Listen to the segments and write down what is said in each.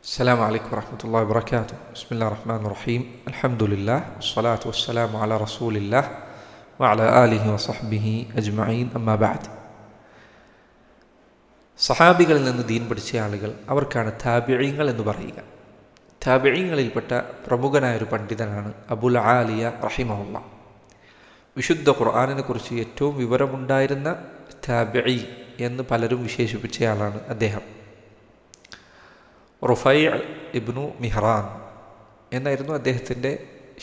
السلام عليكم ورحمة الله وبركاته. بسم الله الرحمن الرحيم. الحمد لله والصلاة والسلام على رسول الله وعلى آله وصحبه أجمعين. أما بعد. സഹാബികളിൽ നിന്ന് ദീൻ പഠിച്ച ആളുകൾ അവർക്കാണ് താബിഈങ്ങൾ എന്ന് പറയുക. താബിഈങ്ങളിൽപ്പെട്ട പ്രമുഖനായൊരു പണ്ഡിതനാണ് അബുൽ ആലിയ റഹിമഹുല്ലാ. വിശുദ്ധ ഖുർആനിനെ കുറിച്ച് ഏറ്റവും വിവരമുണ്ടായിരുന്ന താബിഈ എന്ന് പലരും വിശേഷിപ്പിച്ചയാളാണ് അദ്ദേഹം. റുഫൈ ഇബ്നു മിഹ്റാൻ എന്നായിരുന്നു അദ്ദേഹത്തിൻ്റെ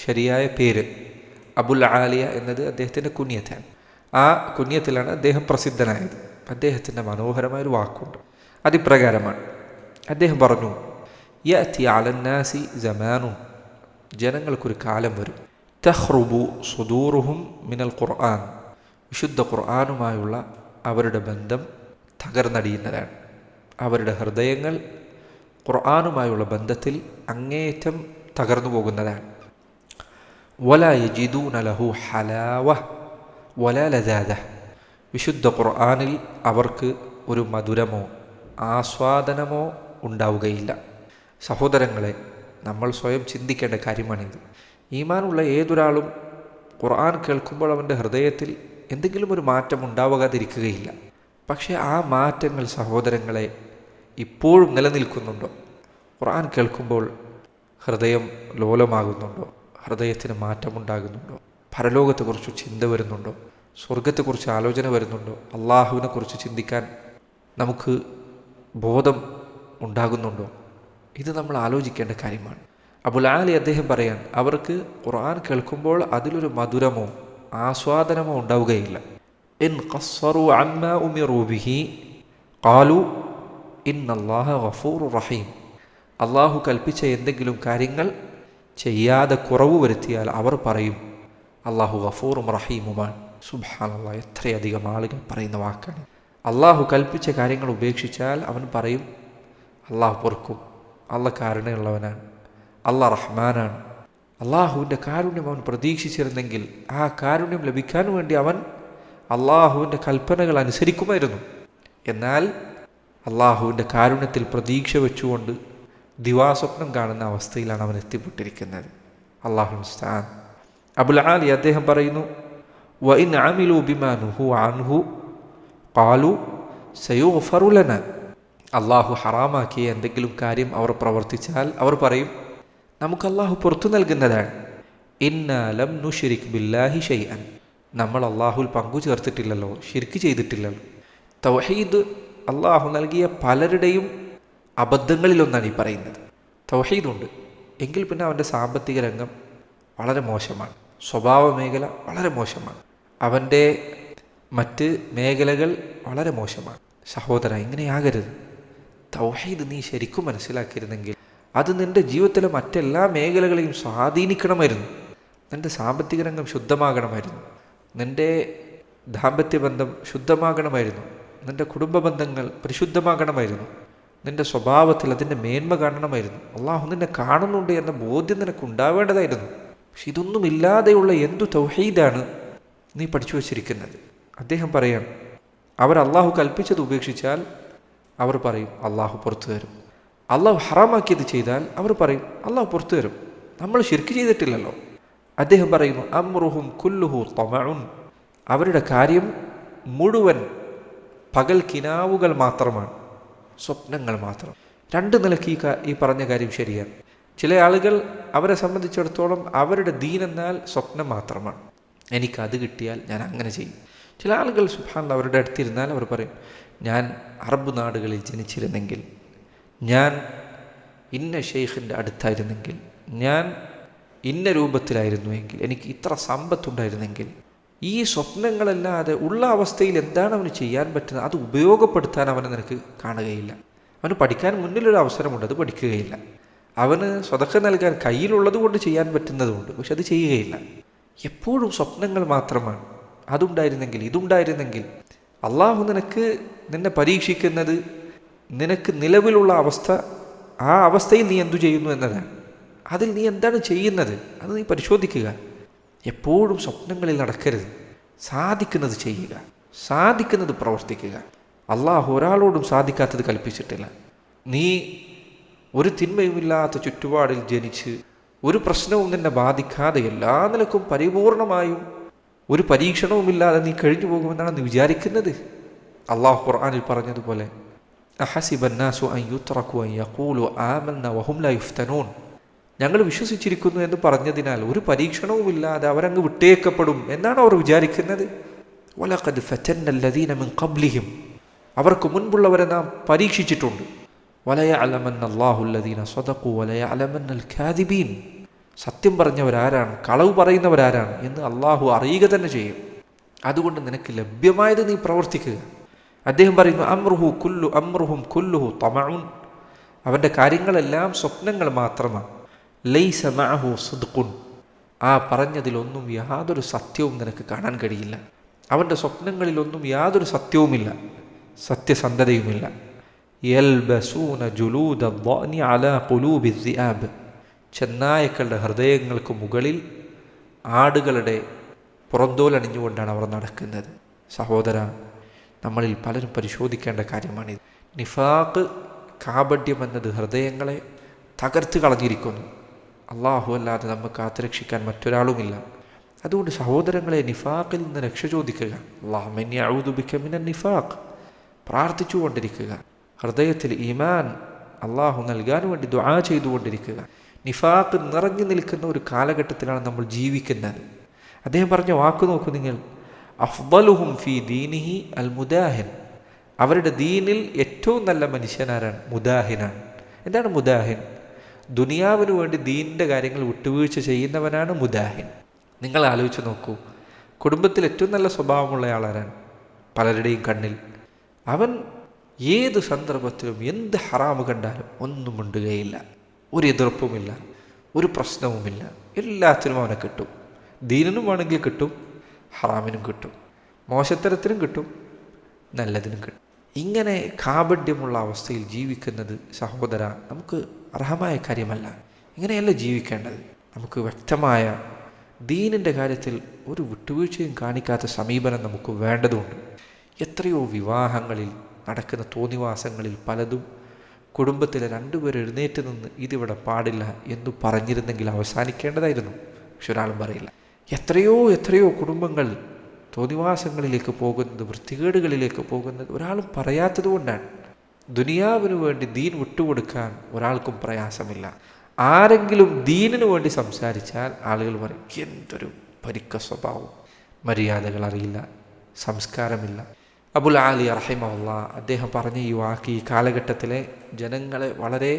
ശരിയായ പേര്. അബുൽ ആലിയ എന്നത് അദ്ദേഹത്തിൻ്റെ കുനിയത്താണ്. ആ കുനിയത്തിലാണ് അദ്ദേഹം പ്രസിദ്ധനായത്. അദ്ദേഹത്തിൻ്റെ മനോഹരമായൊരു വാക്കുണ്ട്, അതിപ്രകാരമാണ്. അദ്ദേഹം പറഞ്ഞു, യഅതി അലന്നാസി സമാനുൻ, ജനങ്ങൾക്കൊരു കാലം വരും, തഖ്റുബു സുദൂറുഹും മിനൽ ഖുർആൻ, വിശുദ്ധ ഖുർആനുമായുള്ള അവരുടെ ബന്ധം തകർന്നടിയുന്നതാണ്. അവരുടെ ഹൃദയങ്ങൾ ഖുർആനുമായുള്ള ബന്ധത്തിൽ അങ്ങേയറ്റം തകർന്നു പോകുന്നതാണ്. വലാ യജിദൂന ലഹു ഹലാവ വലാ ലദാദ, വിശുദ്ധ ഖുർആനിൽ അവർക്ക് ഒരു മധുരമോ ആസ്വാദനമോ ഉണ്ടാവുകയില്ല. സഹോദരങ്ങളെ, നമ്മൾ സ്വയം ചിന്തിക്കേണ്ട കാര്യമാണിത്. ഈമാനുള്ള ഏതൊരാളും ഖുർആൻ കേൾക്കുമ്പോൾ അവൻ്റെ ഹൃദയത്തിൽ എന്തെങ്കിലും ഒരു മാറ്റം ഉണ്ടാവാതിരിക്കുകയില്ല. പക്ഷേ ആ മാറ്റങ്ങൾ സഹോദരങ്ങളെ ഇപ്പോഴും നിലനിൽക്കുന്നുണ്ടോ? ഖുർആൻ കേൾക്കുമ്പോൾ ഹൃദയം ലോലമാകുന്നുണ്ടോ? ഹൃദയത്തിന് മാറ്റമുണ്ടാകുന്നുണ്ടോ? പരലോകത്തെക്കുറിച്ച് ചിന്ത വരുന്നുണ്ടോ? സ്വർഗത്തെക്കുറിച്ച് ആലോചന വരുന്നുണ്ടോ? അള്ളാഹുവിനെക്കുറിച്ച് ചിന്തിക്കാൻ നമുക്ക് ബോധം ഉണ്ടാകുന്നുണ്ടോ? ഇത് നമ്മൾ ആലോചിക്കേണ്ട കാര്യമാണ്. അബുൽ ആലി അദ്ദേഹം പറയാൻ, അവർക്ക് ഖുർആൻ കേൾക്കുമ്പോൾ അതിലൊരു മധുരമോ ആസ്വാദനമോ ഉണ്ടാവുകയില്ല. ഇൻ ഖസ്സറു അമ്മാ ഉമിറു ബിഹി ഖാലു ഇന്നല്ലാഹ ഗഫൂറുർ റഹീം, അള്ളാഹു കൽപ്പിച്ച എന്തെങ്കിലും കാര്യങ്ങൾ ചെയ്യാതെ കുറവ് വരുത്തിയാൽ അവർ പറയും അള്ളാഹു ഗഫൂറും റഹീമുമാണ്. സുബ്ഹാനല്ലാഹ്, എത്രയധികം ആളുകൾ പറയുന്ന വാക്കാണ്. അള്ളാഹു കൽപ്പിച്ച കാര്യങ്ങൾ ഉപേക്ഷിച്ചാൽ അവൻ പറയും അള്ളാഹു പൊറുക്കും, അള്ളാഹ് കാരുണ്യമുള്ളവനാണ്, അള്ളാഹ് റഹ്മാനാണ്. അള്ളാഹുവിൻ്റെ കാരുണ്യം അവൻ പ്രതീക്ഷിച്ചിരുന്നെങ്കിൽ ആ കാരുണ്യം ലഭിക്കാൻ വേണ്ടി അവൻ അള്ളാഹുവിൻ്റെ കൽപ്പനകൾ അനുസരിക്കുമായിരുന്നു. എന്നാൽ അള്ളാഹുവിൻ്റെ കാരുണ്യത്തിൽ പ്രതീക്ഷ വെച്ചുകൊണ്ട് ദിവാസ്വപ്നം കാണുന്ന അവസ്ഥയിലാണ് അവൻ എത്തിപ്പെട്ടിരിക്കുന്നത്. അല്ലാഹു മുസ്തആൻ. അബുൽ ആലി അദ്ദേഹം പറയുന്നു, വഇൻ അമിലു ബിമാ നുഹു അൻഹു ഖാലു സയുഗ്ഫറു ലനാ, അള്ളാഹു ഹറാമാക്കിയ എന്തെങ്കിലും കാര്യം അവർ പ്രവർത്തിച്ചാൽ അവർ പറയും നമുക്ക് അള്ളാഹു പുറത്തു നൽകുന്നതാണ്. ഇന്നാ ലം നുശ്രിക് ബില്ലാഹി ഷൈഅൻ, നമ്മൾ അള്ളാഹുൽ പങ്കു ചേർത്തിട്ടില്ലല്ലോ, ശിർക്ക് ചെയ്തിട്ടില്ലല്ലോ. തൗഹീദ് അള്ളാഹു നൽകിയ പലരുടെയും അബദ്ധങ്ങളിലൊന്നാണ് ഈ പറയുന്നത്. തൗഹീദുണ്ട് എങ്കിൽ പിന്നെ അവൻ്റെ സാമ്പത്തിക രംഗം വളരെ മോശമാണ്, സ്വഭാവ മേഖല വളരെ മോശമാണ്, അവൻ്റെ മറ്റ് മേഖലകൾ വളരെ മോശമാണ്. സഹോദര, ഇങ്ങനെയാകരുത്. തൗഹീദ് നീ ശരിക്കും മനസ്സിലാക്കിയിരുന്നെങ്കിൽ അത് നിൻ്റെ ജീവിതത്തിലെ മറ്റെല്ലാ മേഖലകളെയും സ്വാധീനിക്കണമായിരുന്നു. നിൻ്റെ സാമ്പത്തിക രംഗം ശുദ്ധമാകണമായിരുന്നു, നിൻ്റെ ദാമ്പത്യബന്ധം ശുദ്ധമാകണമായിരുന്നു, നിൻ്റെ കുടുംബ ബന്ധങ്ങൾ പരിശുദ്ധമാകണമായിരുന്നു, നിൻ്റെ സ്വഭാവത്തിൽ അതിൻ്റെ മേന്മ കാണണമായിരുന്നു. അള്ളാഹു നിന്നെ കാണുന്നുണ്ട് എന്ന ബോധ്യം നിനക്ക് ഉണ്ടാവേണ്ടതായിരുന്നു. പക്ഷെ ഇതൊന്നുമില്ലാതെയുള്ള എന്തു തൗഹീദാണ് നീ പഠിച്ചു വച്ചിരിക്കുന്നത്? അദ്ദേഹം പറയാൻ, അവർ അള്ളാഹു കൽപ്പിച്ചത് ഉപേക്ഷിച്ചാൽ അവർ പറയും അള്ളാഹു പുറത്തു തരും. അള്ളാഹു ഹറാമാക്കിയത് ചെയ്താൽ അവർ പറയും അള്ളാഹു പുറത്തു തരും, നമ്മൾ ശിർക്ക് ചെയ്തിട്ടില്ലല്ലോ. അദ്ദേഹം പറയുന്നു, അംറുഹും കുല്ലുഹു തമഉൻ, അവരുടെ കാര്യം മുഴുവൻ പകൽ കിനാവുകൾ മാത്രമാണ്, സ്വപ്നങ്ങൾ മാത്രം. രണ്ട് നിലയ്ക്ക് ഈ പറഞ്ഞ കാര്യം ശരിയാണ്. ചില ആളുകൾ അവരെ സംബന്ധിച്ചിടത്തോളം അവരുടെ ദീൻ എന്നാൽ സ്വപ്നം മാത്രമാണ്, എനിക്കത് കിട്ടിയാൽ ഞാൻ അങ്ങനെ ചെയ്യും. ചില ആളുകൾ സുബ്ഹാനല്ലാഹ് അവരുടെ അടുത്തിരുന്നാൽ അവർ പറയും ഞാൻ അറബ് നാടുകളിൽ ജനിച്ചിരുന്നെങ്കിൽ, ഞാൻ ഇന്ന ഷെയ്ഖിൻ്റെ അടുത്തായിരുന്നെങ്കിൽ, ഞാൻ ഇന്ന രൂപത്തിലായിരുന്നുവെങ്കിൽ, എനിക്ക് ഇത്ര സമ്പത്തുണ്ടായിരുന്നെങ്കിൽ. ഈ സ്വപ്നങ്ങളല്ലാതെ ഉള്ള അവസ്ഥയിൽ എന്താണ് അവന് ചെയ്യാൻ പറ്റുന്നത് അത് ഉപയോഗപ്പെടുത്താൻ അവനെ നിനക്ക് കാണുകയില്ല. അവന് പഠിക്കാൻ മുന്നിലൊരു അവസരമുണ്ട്, അത് പഠിക്കുകയില്ല. അവന് സ്വതക്ക നൽകാൻ കയ്യിലുള്ളത് കൊണ്ട് ചെയ്യാൻ പറ്റുന്നതുകൊണ്ട്, പക്ഷെ അത് ചെയ്യുകയില്ല. എപ്പോഴും സ്വപ്നങ്ങൾ മാത്രമാണ്. അതുണ്ടായിരുന്നെങ്കിൽ, ഇതുണ്ടായിരുന്നെങ്കിൽ. അള്ളാഹു നിന്നെ പരീക്ഷിക്കുന്നത് നിനക്ക് നിലവിലുള്ള അവസ്ഥ, ആ അവസ്ഥയിൽ നീ എന്തു ചെയ്യുന്നു എന്നതാണ്. അതിൽ നീ എന്താണ് ചെയ്യുന്നത് അത് നീ പരിശോധിക്കുക. എപ്പോഴും സ്വപ്നങ്ങളിൽ നടക്കരുത്. സാധിക്കുന്നത് ചെയ്യുക, സാധിക്കുന്നത് പ്രവർത്തിക്കുക. അള്ളാഹു ഒരാളോടും സാധിക്കാത്തത് കൽപ്പിച്ചിട്ടില്ല. നീ ഒരു തിന്മയുമില്ലാത്ത ചുറ്റുപാടിൽ ജനിച്ച് ഒരു പ്രശ്നവും നിന്നെ ബാധിക്കാതെ എല്ലാ നിലക്കും പരിപൂർണമായും ഒരു പരീക്ഷണവുമില്ലാതെ നീ കഴിഞ്ഞു പോകുമെന്നാണ് നീ വിചാരിക്കുന്നത്? അള്ളാഹു ഖുർആനിൽ പറഞ്ഞതുപോലെ അഹസിബന്നാസു അൻ യുത്രകു അൻ യഖൂലു ആമന്ന വഹും ലാ യുഫ്തനൂൻ, ഞങ്ങൾ വിശ്വസിച്ചിരിക്കുന്നു എന്ന് പറഞ്ഞതിനാൽ ഒരു പരീക്ഷണവുമില്ലാതെ അവരങ്ങ് വിട്ടേക്കപ്പെടും എന്നാണ് അവർ വിചാരിക്കുന്നത്. വലഖദ് ഫതന്നല്ലദീന മിൻ ഖബ്ലിഹിം, അവർക്ക് മുൻപുള്ളവരെ നാം പരീക്ഷിച്ചിട്ടുണ്ട്. വലയഅലമന്നല്ലാഹു അല്ലദീന സ്വദഖു വലയഅലമന്നൽ കാദിബീൻ, സത്യം പറഞ്ഞവരാരാണ്, കളവ് പറയുന്നവരാരാണ് എന്ന് അള്ളാഹു അറിയുക തന്നെ ചെയ്യും. അതുകൊണ്ട് നിനക്ക് ലഭ്യമായത് നീ പ്രവർത്തിക്കുക. അദ്ദേഹം പറയുന്നു അമ്രുഹും കുല്ലുഹു തമഉൻ, അവൻ്റെ കാര്യങ്ങളെല്ലാം സ്വപ്നങ്ങൾ മാത്രമാണ്. ലൈസ മഅഹു സിദ്ഖുൻ, ആ പറഞ്ഞതിലൊന്നും യാതൊരു സത്യവും നിനക്ക് കാണാൻ കഴിയില്ല. അവൻ്റെ സ്വപ്നങ്ങളിലൊന്നും യാതൊരു സത്യവുമില്ല, സത്യസന്ധതയുമില്ല. യൽബസൂന ജുലൂദ ദ്ദഅനി അലാ ഖുലൂബി الذئاب, ചെന്നായക്കളുടെ ഹൃദയങ്ങൾക്ക് മുകളിൽ ആടുകളുടെ പുറന്തോലണിഞ്ഞുകൊണ്ടാണ് അവർ നടക്കുന്നത്. സഹോദര, നമ്മളിൽ പലരും പരിശോധിക്കേണ്ട കാര്യമാണിത്. നിഫാഖ്, കാപഢ്യം എന്നത് ഹൃദയങ്ങളെ തകർത്ത് കളഞ്ഞിരിക്കുന്നു. അള്ളാഹു അല്ലാതെ നമുക്ക് കാത്തുരക്ഷിക്കാൻ മറ്റൊരാളുമില്ല. അതുകൊണ്ട് സഹോദരങ്ങളെ, നിഫാഖിൽ നിന്ന് രക്ഷ ചോദിക്കുക. അല്ലാഹുമ്മ ഇന്നി അഊദു ബിക മിനൻ നിഫാഖ്, പ്രാർത്ഥിച്ചുകൊണ്ടിരിക്കുക. ഹൃദയത്തിൽ ഈമാൻ അള്ളാഹു നൽകാൻ വേണ്ടി ദുആ ചെയ്തുകൊണ്ടിരിക്കുക. നിഫാഖ് നിറഞ്ഞു നിൽക്കുന്ന ഒരു കാലഘട്ടത്തിലാണ് നമ്മൾ ജീവിക്കുന്നത്. അദ്ദേഹം പറഞ്ഞ വാക്ക് നോക്കൂ നിങ്ങൾ, അഫ്ദലുഹും ഫീ ദീനിഹി അൽ മുദാഹിൻ, അവരുടെ ദീനിൽ ഏറ്റവും നല്ല മനുഷ്യനാരാണ്? മുദാഹിനാണ്. എന്താണ് മുദാഹിൻ? ദുനിയാവിന് വേണ്ടി ദീനിൻ്റെ കാര്യങ്ങൾ വിട്ടുവീഴ്ച ചെയ്യുന്നവനാണ് മുദാഹിൻ. നിങ്ങൾ ആലോചിച്ച് നോക്കൂ, കുടുംബത്തിൽ ഏറ്റവും നല്ല സ്വഭാവമുള്ള ആളാരാണ്? പലരുടെയും കണ്ണിൽ അവൻ ഏത് സന്ദർഭത്തിലും എന്ത് ഹറാമ് കണ്ടാലും ഒന്നും മിണ്ടുകയില്ല, ഒരു എതിർപ്പുമില്ല, ഒരു പ്രശ്നവുമില്ല. എല്ലാത്തിനും അവനെ കിട്ടും. ദീനിനും വേണമെങ്കിൽ കിട്ടും, ഹറാമിനും കിട്ടും, മോശത്തരത്തിനും കിട്ടും, നല്ലതിനും കിട്ടും. ഇങ്ങനെ കാപഢ്യമുള്ള അവസ്ഥയിൽ ജീവിക്കുന്നത് സഹോദര നമുക്ക് അർഹമായ കാര്യമല്ല. ഇങ്ങനെയല്ല ജീവിക്കേണ്ടത്. നമുക്ക് വ്യക്തമായ ദീനിൻ്റെ കാര്യത്തിൽ ഒരു വിട്ടുവീഴ്ചയും കാണിക്കാത്ത സമീപനം നമുക്ക് വേണ്ടതുണ്ട്. എത്രയോ വിവാഹങ്ങളിൽ നടക്കുന്ന തോന്നിവാസങ്ങളിൽ പലതും കുടുംബത്തിലെ രണ്ടുപേർ എഴുന്നേറ്റ് നിന്ന് ഇതിവിടെ പാടില്ല എന്ന് പറഞ്ഞിരുന്നെങ്കിൽ അവസാനിക്കേണ്ടതായിരുന്നു. പക്ഷെ ഒരാളും പറയില്ല. എത്രയോ കുടുംബങ്ങൾ തോന്നിവാസങ്ങളിലേക്ക് പോകുന്നത്, വൃത്തികേടുകളിലേക്ക് പോകുന്നത് ഒരാളും പറയാത്തത് കൊണ്ടാണ്. ദുനിയാവിനു വേണ്ടി ദീൻ വിട്ടുകൊടുക്കാൻ ഒരാൾക്കും പ്രയാസമില്ല. ആരെങ്കിലും ദീനിനു വേണ്ടി സംസാരിച്ചാൽ ആളുകൾ പറയും, എന്തൊരു പരിക്ക സ്വഭാവം, മര്യാദകൾ അറിയില്ല, സംസ്കാരമില്ല. അബുൽ ആലിയ റഹിമഹുല്ലാ അദ്ദേഹം പറഞ്ഞ ഈ വാക്ക് ഈ കാലഘട്ടത്തിലെ ജനങ്ങളെ വളരെ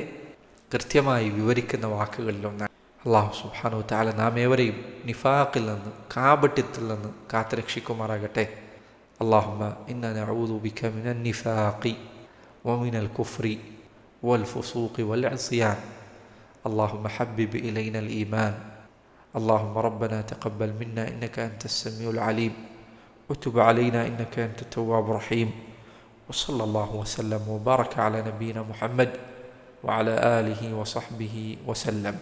കൃത്യമായി വിവരിക്കുന്ന വാക്കുകളിലൊന്നാണ്. അല്ലാഹു സുബ്ഹാനഹു വ തആല നാം ഏവരെയും നിഫാഖിൽ നിന്ന്, കാപട്യത്തിൽ നിന്ന് കാത്തുരക്ഷിക്കുമാറാകട്ടെ. അല്ലാഹുമ്മ ഇന്നാ നഊദു ബിക മിനൻ നിഫാഖി വമിനൽ കുഫ്രി വൽ ഫുസൂഖി വൽ ഇസ്യാൻ. അല്ലാഹുമ്മ ഹബ്ബിബ് ഇലൈനൽ ഈമാൻ. അല്ലാഹുമ്മ റബ്ബനാ തഖബ്ബൽ മിന്നാ ഇന്നക അൻതസ് സമീഉൽ അലീം وتب علينا إنك أنت التواب الرحيم. وصلى الله وسلم وبارك على نبينا محمد وعلى آله وصحبه وسلم.